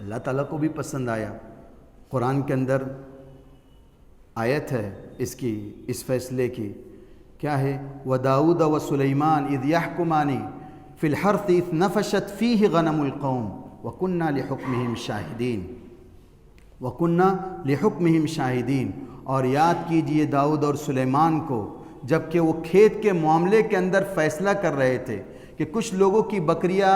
اللہ تعالیٰ کو بھی پسند آیا۔ قرآن کے اندر آیت ہے اس فیصلے کی، کیا ہے؟ وَدَاوُدَ وَسُلَيْمَانَ إِذْ يَحْكُمَانِ فِي الْحَرْثِ إِذْ نَفَشَتْ فِيهِ غَنَمُ الْقَوْمِ وَكُنَّا لِحُكْمِهِمْ شَاهِدِينَ۔ اور یاد کیجئے داؤد اور سلیمان کو جب کہ وہ کھیت کے معاملے کے اندر فیصلہ کر رہے تھے کہ کچھ لوگوں کی بکریاں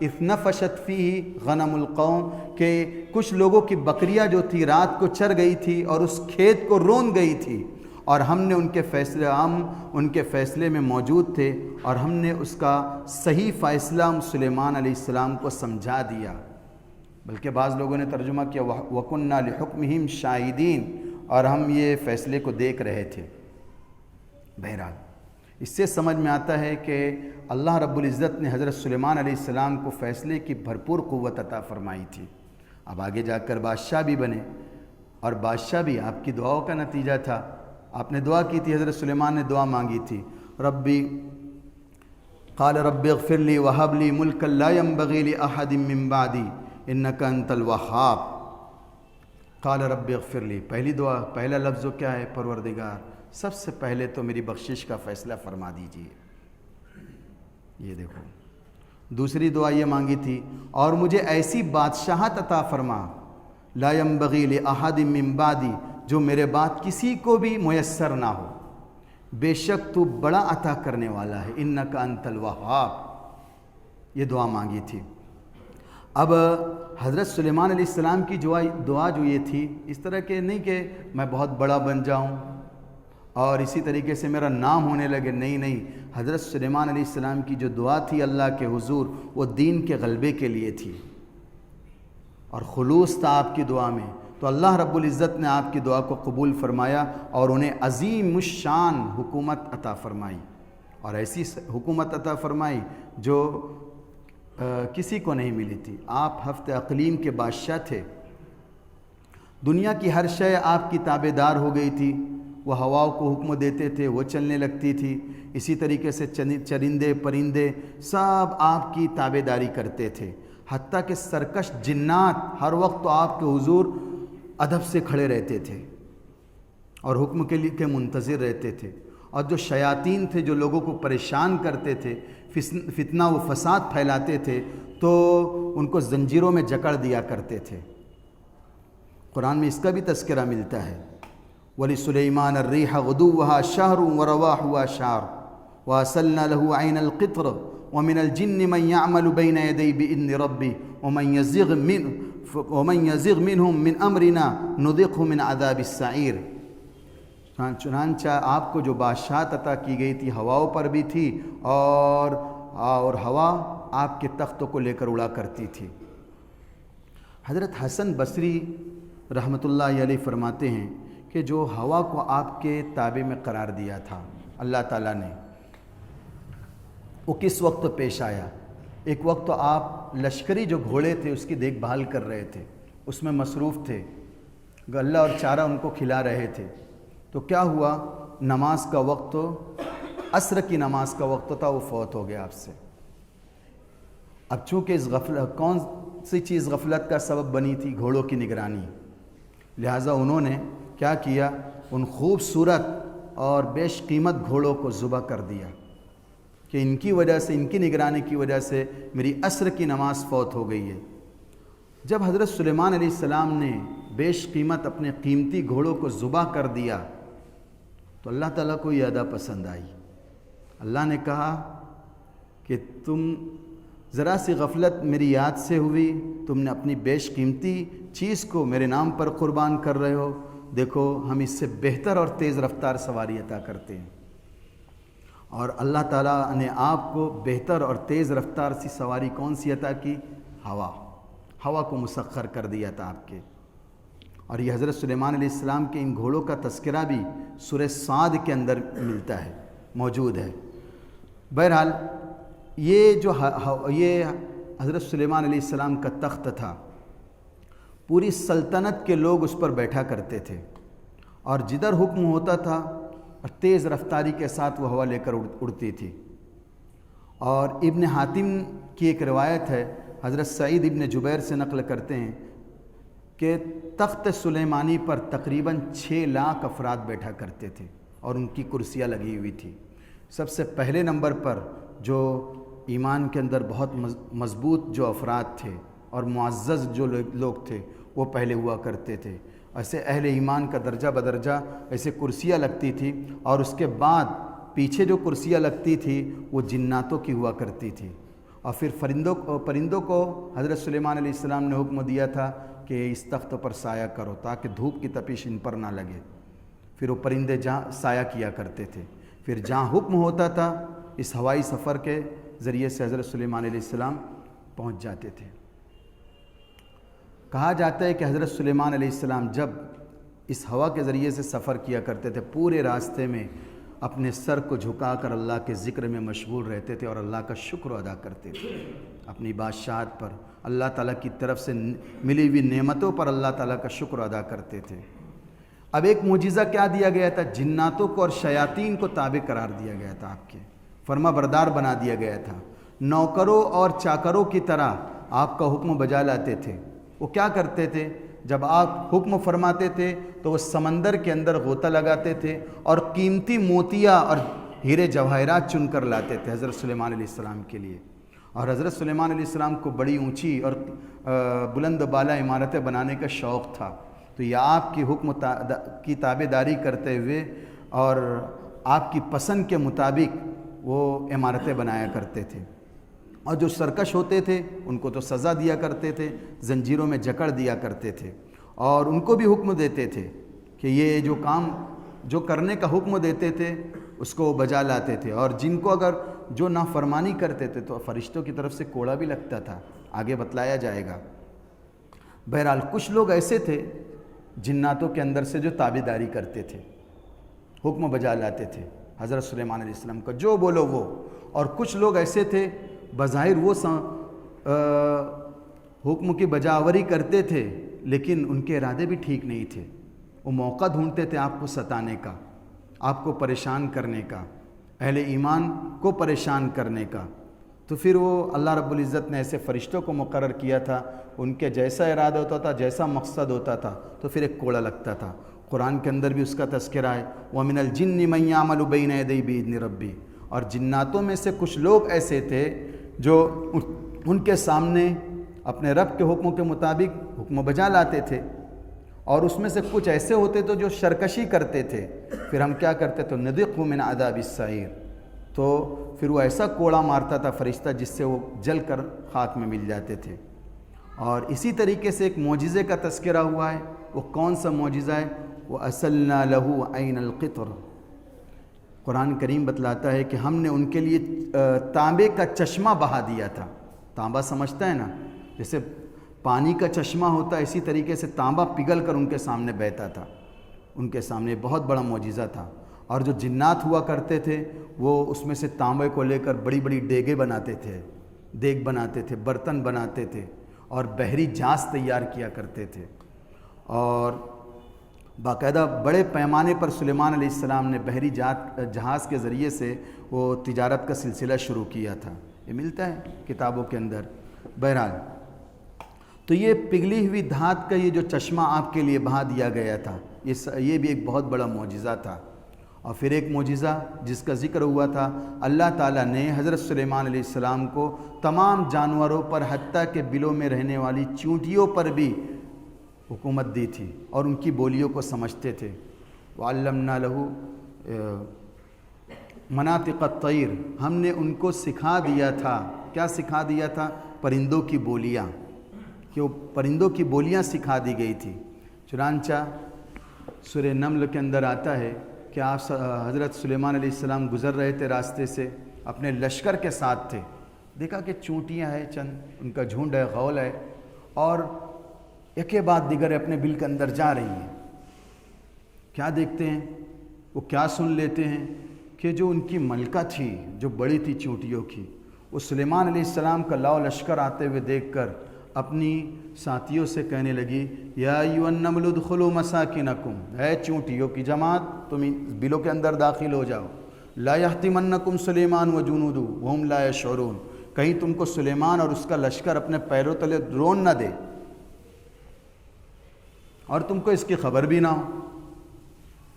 اِذْ نَفَشَتْ فِيهِ غَنَمُ الْقَوْمِ، کہ کچھ لوگوں کی بکریاں جو تھی رات کو چر گئی تھی اور اس کھیت کو رون گئی تھی، اور ہم نے ان کے فیصلے میں موجود تھے اور ہم نے اس کا صحیح فیصلہ سلیمان علیہ السلام کو سمجھا دیا۔ بلکہ بعض لوگوں نے ترجمہ کیا وَكُنَّا لِحُكْمِهِمْ شَاهِدِينَ، اور ہم یہ فیصلے کو دیکھ رہے تھے۔ بہرحال اس سے سمجھ میں آتا ہے کہ اللہ رب العزت نے حضرت سلیمان علیہ السلام کو فیصلے کی بھرپور قوت عطا فرمائی تھی۔ اب آگے جا کر بادشاہ بھی بنے، اور بادشاہ بھی آپ کی دعاؤں کا نتیجہ تھا۔ آپ نے دعا کی تھی، حضرت سلیمان نے دعا مانگی تھی، قال رب اغفر لی وہب لی ملکا لا ينبغی لأحد من بعدی انک انت الوہاب۔ قال رب اغفر لی، پہلی دعا، پہلا لفظ کیا ہے؟ پروردگار، سب سے پہلے تو میری بخشش کا فیصلہ فرما دیجیے۔ یہ دیکھو، دوسری دعا یہ مانگی تھی، اور مجھے ایسی بادشاہت عطا فرما لا ينبغی لأحد من بعدی، جو میرے بعد کسی کو بھی میسر نہ ہو، بے شک تو بڑا عطا کرنے والا ہے، انک انت الوہاب، یہ دعا مانگی تھی۔ اب حضرت سلیمان علیہ السلام کی دعا جو یہ تھی، اس طرح کے نہیں کہ میں بہت بڑا بن جاؤں اور اسی طریقے سے میرا نام ہونے لگے، نہیں، حضرت سلیمان علیہ السلام کی جو دعا تھی اللہ کے حضور، وہ دین کے غلبے کے لیے تھی اور خلوص تھا آپ کی دعا میں۔ تو اللہ رب العزت نے آپ کی دعا کو قبول فرمایا اور انہیں عظیم الشان حکومت عطا فرمائی، اور ایسی حکومت عطا فرمائی جو کسی کو نہیں ملی تھی۔ آپ ہفت اقلیم کے بادشاہ تھے، دنیا کی ہر شے آپ کی تابع دار ہو گئی تھی، وہ ہواؤں کو حکم دیتے تھے، وہ چلنے لگتی تھی، اسی طریقے سے چرندے پرندے سب آپ کی تابع داری کرتے تھے، حتیٰ کہ سرکش جنات ہر وقت تو آپ کے حضور ادب سے کھڑے رہتے تھے اور حکم کے لیے منتظر رہتے تھے، اور جو شیاطین تھے جو لوگوں کو پریشان کرتے تھے، فتنہ و فساد پھیلاتے تھے، تو ان کو زنجیروں میں جکڑ دیا کرتے تھے۔ قرآن میں اس کا بھی تذکرہ ملتا ہے، وَلِسُلَيْمَانَ الرِّيحَ غُدُوُّهَا شَهْرٌ وَرَوَاحُهَا شَهْرٌ وَأَسَلْنَا لَهُ عَيْنَ الْقِطْرِ وَمِنَ الْجِنِّ مَنْ يَعْمَلُ بَيْنَ يَدَيْهِ بِإِذْنِ رَبِّهِ وَمَنْ يَزِغْ مِنْهُمْ مِنْ أَمْرِنَا نُذِقْهُ مِنْ عَذَابِ السَّعِيرِ۔ چنانچہ آپ کو جو بادشاہت عطا کی گئی تھی ہواؤں پر بھی تھی، اور ہوا آپ کے تختوں کو لے کر اڑا کرتی تھی۔ حضرت حسن بصری رحمۃ اللہ علیہ فرماتے ہیں کہ جو ہوا کو آپ کے تابع میں قرار دیا تھا اللہ تعالیٰ نے، وہ کس وقت پیش آیا؟ ایک وقت تو آپ لشکری جو گھوڑے تھے اس کی دیکھ بھال کر رہے تھے، اس میں مصروف تھے، غلہ اور چارہ ان کو کھلا رہے تھے، تو کیا ہوا؟ نماز کا وقت، عصر کی نماز کا وقت تھا، وہ فوت ہو گیا آپ سے۔ اب چونکہ اس کون سی چیز غفلت کا سبب بنی تھی؟ گھوڑوں کی نگرانی، لہٰذا انہوں نے کیا کیا؟ ان خوبصورت اور بیش قیمت گھوڑوں کو ذبح کر دیا کہ ان کی وجہ سے، ان کی نگرانی کی وجہ سے میری عصر کی نماز فوت ہو گئی ہے۔ جب حضرت سلیمان علیہ السلام نے بیش قیمت اپنے قیمتی گھوڑوں کو ذبح کر دیا تو اللہ تعالیٰ کو یہ ادا پسند آئی۔ اللہ نے کہا کہ تم ذرا سی غفلت میری یاد سے ہوئی، تم نے اپنی بیش قیمتی چیز کو میرے نام پر قربان کر رہے ہو، دیکھو ہم اس سے بہتر اور تیز رفتار سواری عطا کرتے ہیں۔ اور اللہ تعالیٰ نے آپ کو بہتر اور تیز رفتار سی سواری کون سی عطا کی؟ ہوا کو مسخر کر دیا تھا آپ کے۔ اور یہ حضرت سلیمان علیہ السلام کے ان گھوڑوں کا تذکرہ بھی سورہ صاد کے اندر ملتا ہے، موجود ہے۔ بہرحال یہ حضرت سلیمان علیہ السلام کا تخت تھا، پوری سلطنت کے لوگ اس پر بیٹھا کرتے تھے، اور جدھر حکم ہوتا تھا اور تیز رفتاری کے ساتھ وہ ہوا لے کر اڑتی تھی۔ اور ابن حاتم کی ایک روایت ہے، حضرت سعید ابن جبیر سے نقل کرتے ہیں کہ تخت سلیمانی پر تقریباً 6 لاکھ افراد بیٹھا کرتے تھے اور ان کی کرسیاں لگی ہوئی تھی۔ سب سے پہلے نمبر پر جو ایمان کے اندر بہت مضبوط جو افراد تھے اور معزز جو لوگ تھے وہ پہلے ہوا کرتے تھے۔ ایسے اہل ایمان کا درجہ بدرجہ ایسے کرسیاں لگتی تھی، اور اس کے بعد پیچھے جو کرسیاں لگتی تھی وہ جناتوں کی ہوا کرتی تھی۔ اور پھر پرندوں کو حضرت سلیمان علیہ السلام نے حکم دیا تھا کہ اس تخت پر سایہ کرو تاکہ دھوپ کی تپش ان پر نہ لگے۔ پھر وہ پرندے جہاں سایہ کیا کرتے تھے، پھر جہاں حکم ہوتا تھا اس ہوائی سفر کے ذریعے سے حضرت سلیمان علیہ السلام پہنچ جاتے تھے۔ کہا جاتا ہے کہ حضرت سلیمان علیہ السلام جب اس ہوا کے ذریعے سے سفر کیا کرتے تھے، پورے راستے میں اپنے سر کو جھکا کر اللہ کے ذکر میں مشغول رہتے تھے اور اللہ کا شکر ادا کرتے تھے، اپنی بادشاہت پر، اللہ تعالیٰ کی طرف سے ملی ہوئی نعمتوں پر اللہ تعالیٰ کا شکر ادا کرتے تھے۔ اب ایک معجزہ کیا دیا گیا تھا؟ جناتوں کو اور شیاطین کو تابع قرار دیا گیا تھا، آپ کے فرما بردار بنا دیا گیا تھا۔ نوکروں اور چاکروں کی طرح آپ کا حکم بجا لاتے تھے۔ وہ کیا کرتے تھے؟ جب آپ حکم فرماتے تھے تو وہ سمندر کے اندر غوطہ لگاتے تھے اور قیمتی موتیاں اور ہیرے جواہرات چن کر لاتے تھے حضرت سلیمان علیہ السلام کے لیے۔ اور حضرت سلیمان علیہ السلام کو بڑی اونچی اور بلند بالا عمارتیں بنانے کا شوق تھا، تو یہ آپ کی حکم کی تابع داری کرتے ہوئے اور آپ کی پسند کے مطابق وہ عمارتیں بنایا کرتے تھے۔ اور جو سرکش ہوتے تھے ان کو تو سزا دیا کرتے تھے، زنجیروں میں جکڑ دیا کرتے تھے، اور ان کو بھی حکم دیتے تھے کہ یہ جو کام جو کرنے کا حکم دیتے تھے اس کو وہ بجا لاتے تھے، اور جن کو اگر جو نافرمانی کرتے تھے تو فرشتوں کی طرف سے کوڑا بھی لگتا تھا، آگے بتلایا جائے گا۔ بہرحال کچھ لوگ ایسے تھے جناتوں کے اندر سے جو تابعداری کرتے تھے، حکم بجا لاتے تھے حضرت سلیمان علیہ السلام کا، جو بولو وہ، اور کچھ لوگ ایسے تھے بظاہر وہ حکم کی بجاوری کرتے تھے لیکن ان کے ارادے بھی ٹھیک نہیں تھے، وہ موقع ڈھونڈتے تھے آپ کو ستانے کا، آپ کو پریشان کرنے کا، اہل ایمان کو پریشان کرنے کا۔ تو پھر وہ اللہ رب العزت نے ایسے فرشتوں کو مقرر کیا تھا، ان کے جیسا ارادہ ہوتا تھا، جیسا مقصد ہوتا تھا تو پھر ایک کوڑا لگتا تھا۔ قرآن کے اندر بھی اس کا تذکرہ ہے، وَمِنَ الْجِنِّ مَن يَعْمَلُ بَيْنَ يَدَيْ بِإِذْنِ رَبِّهِ، اور جناتوں میں سے کچھ لوگ ایسے تھے جو ان کے سامنے اپنے رب کے حکموں کے مطابق حکم بجا لاتے تھے، اور اس میں سے کچھ ایسے ہوتے تھے جو سرکشی کرتے تھے، پھر ہم کیا کرتے تو نُذِقْهُ مِنْ عَذَابِ السَّعِيرِ، تو پھر وہ ایسا کوڑا مارتا تھا فرشتہ جس سے وہ جل کر خاک میں مل جاتے تھے۔ اور اسی طریقے سے ایک معجزے کا تذکرہ ہوا ہے، وہ کون سا معجزہ ہے؟ وَأَسَلْنَا لَهُ عَيْنَ الْقِطْرِ، قرآن کریم بتلاتا ہے کہ ہم نے ان کے لیے تانبے کا چشمہ بہا دیا تھا۔ تانبا سمجھتا ہے نا، جیسے پانی کا چشمہ ہوتا ہے، اسی طریقے سے تانبا پگھل کر ان کے سامنے بہتا تھا، ان کے سامنے بہت بڑا معجزہ تھا۔ اور جو جنات ہوا کرتے تھے وہ اس میں سے تانبے کو لے کر بڑی بڑی دیگیں بناتے تھے، دیگ بناتے تھے، برتن بناتے تھے، اور بحری جہاز تیار کیا کرتے تھے، اور باقاعدہ بڑے پیمانے پر سلیمان علیہ السلام نے بحری جہاز کے ذریعے سے وہ تجارت کا سلسلہ شروع کیا تھا، یہ ملتا ہے کتابوں کے اندر۔ بہرحال تو یہ پگھلی ہوئی دھات کا یہ جو چشمہ آپ کے لیے بہا دیا گیا تھا، یہ بھی ایک بہت بڑا معجزہ تھا۔ اور پھر ایک معجزہ جس کا ذکر ہوا تھا، اللہ تعالیٰ نے حضرت سلیمان علیہ السلام کو تمام جانوروں پر حتیٰ کہ بلوں میں رہنے والی چونٹیوں پر بھی حکومت دی تھی، اور ان کی بولیوں کو سمجھتے تھے۔ وَعَلَّمْنَا لَهُ مَنَاطِقَ الطَّيْرِ، ہم نے ان کو سکھا دیا تھا، کیا سکھا دیا تھا؟ پرندوں کی بولیاں، کہ وہ پرندوں کی بولیاں سکھا دی گئی تھی۔ چنانچہ سورہ نمل کے اندر آتا ہے کہ آپ حضرت سلیمان علیہ السلام گزر رہے تھے راستے سے، اپنے لشکر کے ساتھ تھے، دیکھا کہ چونٹیاں ہیں چند، ان کا جھنڈ ہے، غول ہے، اور ایک کے بعد دیگر اپنے بل کے اندر جا رہی ہیں۔ کیا دیکھتے ہیں؟ وہ کیا سن لیتے ہیں کہ جو ان کی ملکہ تھی، جو بڑی تھی چونٹیوں کی، وہ سلیمان علیہ السلام کا لاؤ لشکر آتے ہوئے دیکھ کر اپنی ساتھیوں سے کہنے لگی، یا ایھا النمل ادخلوا مساکنکم، اے چونٹیوں کی جماعت تم بلوں کے اندر داخل ہو جاؤ، لا یحطمنکم سلیمان وجنودہ وہم لا یشعرون، کہیں تم کو سلیمان اور اس کا لشکر اپنے پیروں تلے رون نہ دے۔ اور تم کو اس کی خبر بھی نہ ہو۔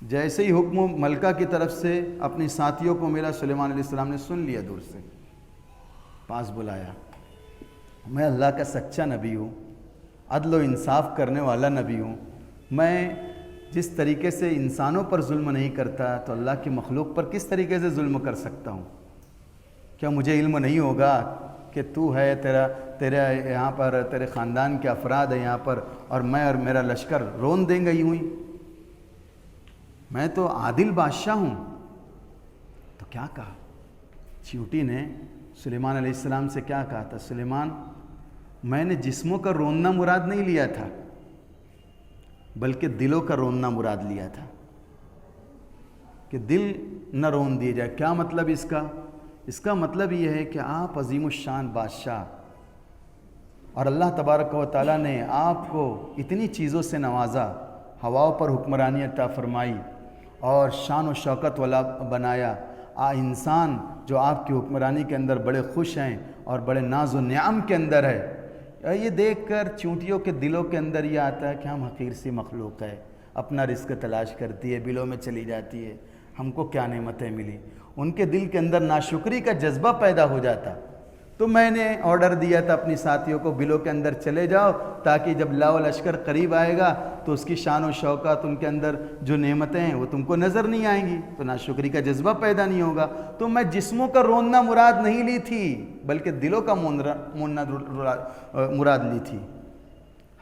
جیسے ہی حکم ملکہ کی طرف سے اپنی ساتھیوں کو ملا، سلیمان علیہ السلام نے سن لیا، دور سے پاس بلایا، میں اللہ کا سچا نبی ہوں، عدل و انصاف کرنے والا نبی ہوں، میں جس طریقے سے انسانوں پر ظلم نہیں کرتا تو اللہ کی مخلوق پر کس طریقے سے ظلم کر سکتا ہوں؟ کیا مجھے علم نہیں ہوگا کہ تو ہے، تیرے یہاں پر تیرے خاندان کے افراد ہیں یہاں پر، اور میں اور میرا لشکر رون دیں گے یوں ہی؟ میں تو عادل بادشاہ ہوں۔ تو کیا کہا چیونٹی نے سلیمان علیہ السلام سے؟ کیا کہا تھا سلیمان؟ میں نے جسموں کا روننا مراد نہیں لیا تھا، بلکہ دلوں کا روننا مراد لیا تھا، کہ دل نہ رون دیے جائے۔ کیا مطلب اس کا؟ اس کا مطلب یہ ہے کہ آپ عظیم الشان بادشاہ، اور اللہ تبارک و تعالیٰ نے آپ کو اتنی چیزوں سے نوازا، ہواؤں پر حکمرانی عطا فرمائی اور شان و شوکت والا بنایا۔ انسان جو آپ کی حکمرانی کے اندر بڑے خوش ہیں اور بڑے ناز و نعم کے اندر ہے، یہ دیکھ کر چونٹیوں کے دلوں کے اندر یہ آتا ہے کہ ہم حقیر سی مخلوق ہے، اپنا رزق تلاش کرتی ہے، بلوں میں چلی جاتی ہے، ہم کو کیا نعمتیں ملی۔ ان کے دل کے اندر ناشکری کا جذبہ پیدا ہو جاتا۔ تو میں نے آرڈر دیا تھا اپنی ساتھیوں کو، بلوں کے اندر چلے جاؤ، تاکہ جب لاؤ لشکر قریب آئے گا تو اس کی شان و شوکت، ان کے اندر جو نعمتیں ہیں وہ تم کو نظر نہیں آئیں گی، تو ناشکری کا جذبہ پیدا نہیں ہوگا۔ تو میں جسموں کا روننا مراد نہیں لی تھی، بلکہ دلوں کا موننا مراد لی تھی۔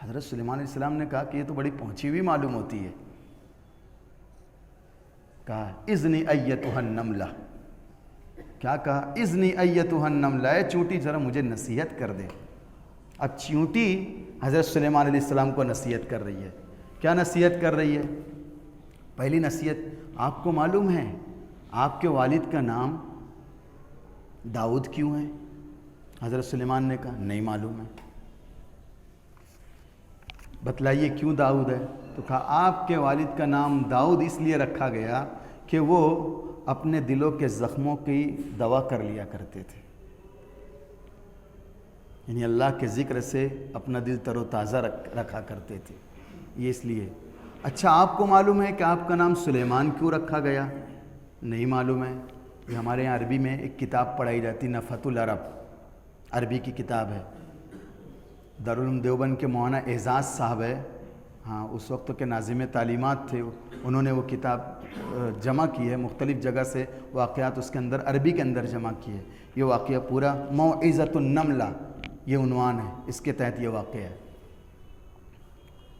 حضرت سلیمان علیہ السلام نے کہا کہ یہ تو بڑی پہنچی ہوئی معلوم ہوتی ہے۔ کہا اذنی ایتھا النملہ، کیا کہا؟ اذنی ایتھا النملہ، اے چونٹی ذرا مجھے نصیحت کر دے۔ اب چونٹی حضرت سلیمان علیہ السلام کو نصیحت کر رہی ہے۔ کیا نصیحت کر رہی ہے؟ پہلی نصیحت، آپ کو معلوم ہے آپ کے والد کا نام داؤد کیوں ہے؟ حضرت سلیمان نے کہا نہیں معلوم ہے۔ بتلائیے کیوں داؤد ہے؟ تو کہا آپ کے والد کا نام داؤد اس لیے رکھا گیا کہ وہ اپنے دلوں کے زخموں کی دوا کر لیا کرتے تھے، یعنی اللہ کے ذکر سے اپنا دل تر و تازہ رکھا کرتے تھے، یہ اس لیے۔ اچھا آپ کو معلوم ہے کہ آپ کا نام سلیمان کیوں رکھا گیا؟ نہیں معلوم ہے۔ یہ ہمارے یہاں عربی میں ایک کتاب پڑھائی جاتی، نفحۃ العرب، عربی کی کتاب ہے، دارالعلوم دیوبند کے مولانا اعزاز صاحب ہے، ہاں اس وقت کے ناظم تعلیمات تھے، انہوں نے وہ کتاب جمع کی ہے، مختلف جگہ سے واقعات اس کے اندر عربی کے اندر جمع کی ہے۔ یہ واقعہ پورا موعظۃ النملہ یہ عنوان ہے، اس کے تحت یہ واقعہ ہے۔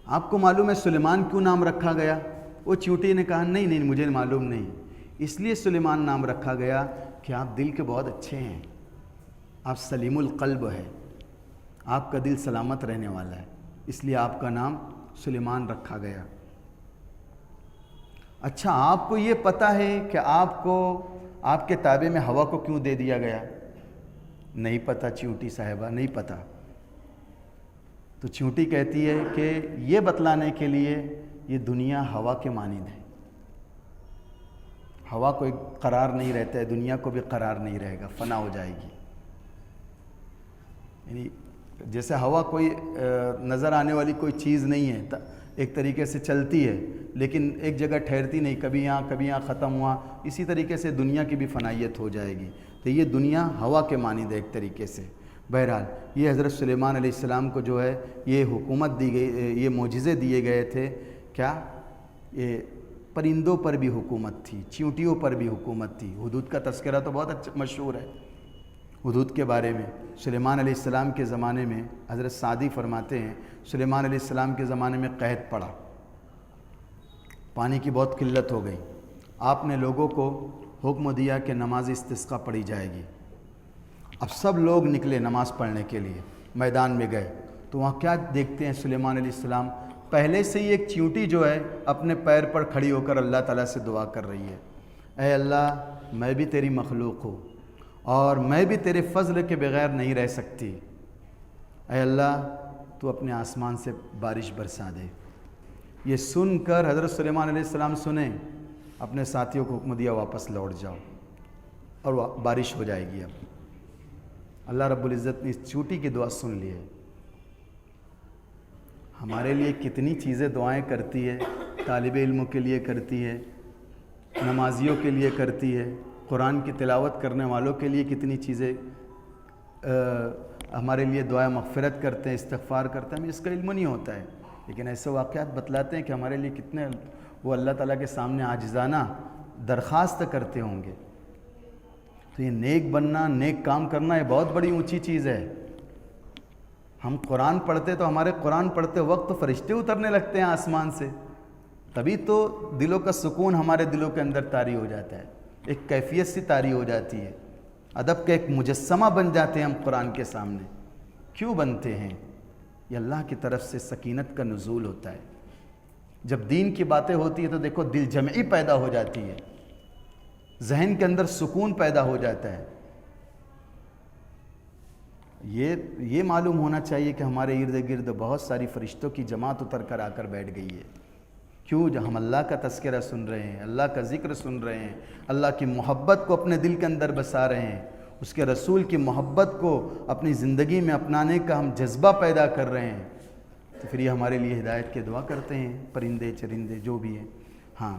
آپ کو معلوم ہے سلیمان کیوں نام رکھا گیا؟ وہ چیونٹی نے کہا نہیں مجھے معلوم نہیں۔ اس لیے سلیمان نام رکھا گیا کہ آپ دل کے بہت اچھے ہیں، آپ سلیم القلب ہے، آپ کا دل سلامت رہنے والا ہے، اس لیے آپ کا نام سلیمان رکھا گیا۔ اچھا آپ کو یہ پتہ ہے کہ آپ کے تابع میں ہوا کو کیوں دے دیا گیا؟ نہیں پتہ چیونٹی صاحبہ، نہیں پتہ۔ تو چیونٹی کہتی ہے کہ یہ بتلانے کے لیے یہ دنیا ہوا کے مانند ہے، ہوا کوئی قرار نہیں رہتا ہے، دنیا کو بھی قرار نہیں رہے گا، فنا ہو جائے گی۔ یعنی جیسے ہوا کوئی نظر آنے والی کوئی چیز نہیں ہے، ایک طریقے سے چلتی ہے لیکن ایک جگہ ٹھہرتی نہیں، کبھی یہاں ختم ہوا، اسی طریقے سے دنیا کی بھی فنائیت ہو جائے گی۔ تو یہ دنیا ہوا کے مانند ہے ایک طریقے سے۔ بہرحال یہ حضرت سلیمان علیہ السلام کو جو ہے یہ حکومت دی گئی، یہ معجزے دیے گئے تھے۔ کیا؟ یہ پرندوں پر بھی حکومت تھی، چیونٹیوں پر بھی حکومت تھی۔ حدود کا تذکرہ تو بہت مشہور ہے حدود کے بارے میں۔ سلیمان علیہ السلام کے زمانے میں حضرت سعدی فرماتے ہیں سلیمان علیہ السلام کے زمانے میں قحط پڑا، پانی کی بہت قلت ہو گئی۔ آپ نے لوگوں کو حکم دیا کہ نماز استسقاء پڑھی جائے گی۔ اب سب لوگ نکلے نماز پڑھنے کے لیے، میدان میں گئے تو وہاں کیا دیکھتے ہیں؟ سلیمان علیہ السلام پہلے سے ہی ایک چیونٹی جو ہے اپنے پیر پر کھڑی ہو کر اللہ تعالیٰ سے دعا کر رہی ہے، اے اللہ میں بھی تیری مخلوق ہوں اور میں بھی تیرے فضل کے بغیر نہیں رہ سکتی، اے اللہ تو اپنے آسمان سے بارش برسا دے۔ یہ سن کر حضرت سلیمان علیہ السلام سنیں، اپنے ساتھیوں کو حکم دیا واپس لوٹ جاؤ اور بارش ہو جائے گی۔ اب اللہ رب العزت نے اس چیونٹی کی دعا سن لی ہے۔ ہمارے لیے کتنی چیزیں دعائیں کرتی ہے، طالب علموں کے لیے کرتی ہے، نمازیوں کے لیے کرتی ہے، قرآن کی تلاوت کرنے والوں کے لیے کتنی چیزیں ہمارے لیے دعائیں مغفرت کرتے ہیں، استغفار کرتے ہیں، ہمیں اس کا علم نہیں ہوتا ہے، لیکن ایسے واقعات بتلاتے ہیں کہ ہمارے لیے کتنے وہ اللہ تعالیٰ کے سامنے عاجزانہ درخواست کرتے ہوں گے۔ تو یہ نیک بننا، نیک کام کرنا، یہ بہت بڑی اونچی چیز ہے۔ ہم قرآن پڑھتے تو ہمارے قرآن پڑھتے وقت تو فرشتے اترنے لگتے ہیں آسمان سے، تبھی تو دلوں کا سکون ہمارے دلوں کے اندر طاری ہو جاتا ہے، ایک کیفیت سی طاری ہو جاتی ہے، ادب کا ایک مجسمہ بن جاتے ہیں ہم قرآن کے سامنے۔ کیوں بنتے ہیں؟ یہ اللہ کی طرف سے سکینت کا نزول ہوتا ہے۔ جب دین کی باتیں ہوتی ہیں تو دیکھو دل جمعی پیدا ہو جاتی ہے، ذہن کے اندر سکون پیدا ہو جاتا ہے۔ یہ معلوم ہونا چاہیے کہ ہمارے ارد گرد بہت ساری فرشتوں کی جماعت اتر کر آ کر بیٹھ گئی ہے۔ کیوں؟ جب ہم اللہ کا تذکرہ سن رہے ہیں، اللہ کا ذکر سن رہے ہیں، اللہ کی محبت کو اپنے دل کے اندر بسا رہے ہیں، اس کے رسول کی محبت کو اپنی زندگی میں اپنانے کا ہم جذبہ پیدا کر رہے ہیں، تو پھر یہ ہمارے لیے ہدایت کی دعا کرتے ہیں، پرندے چرندے جو بھی ہیں۔ ہاں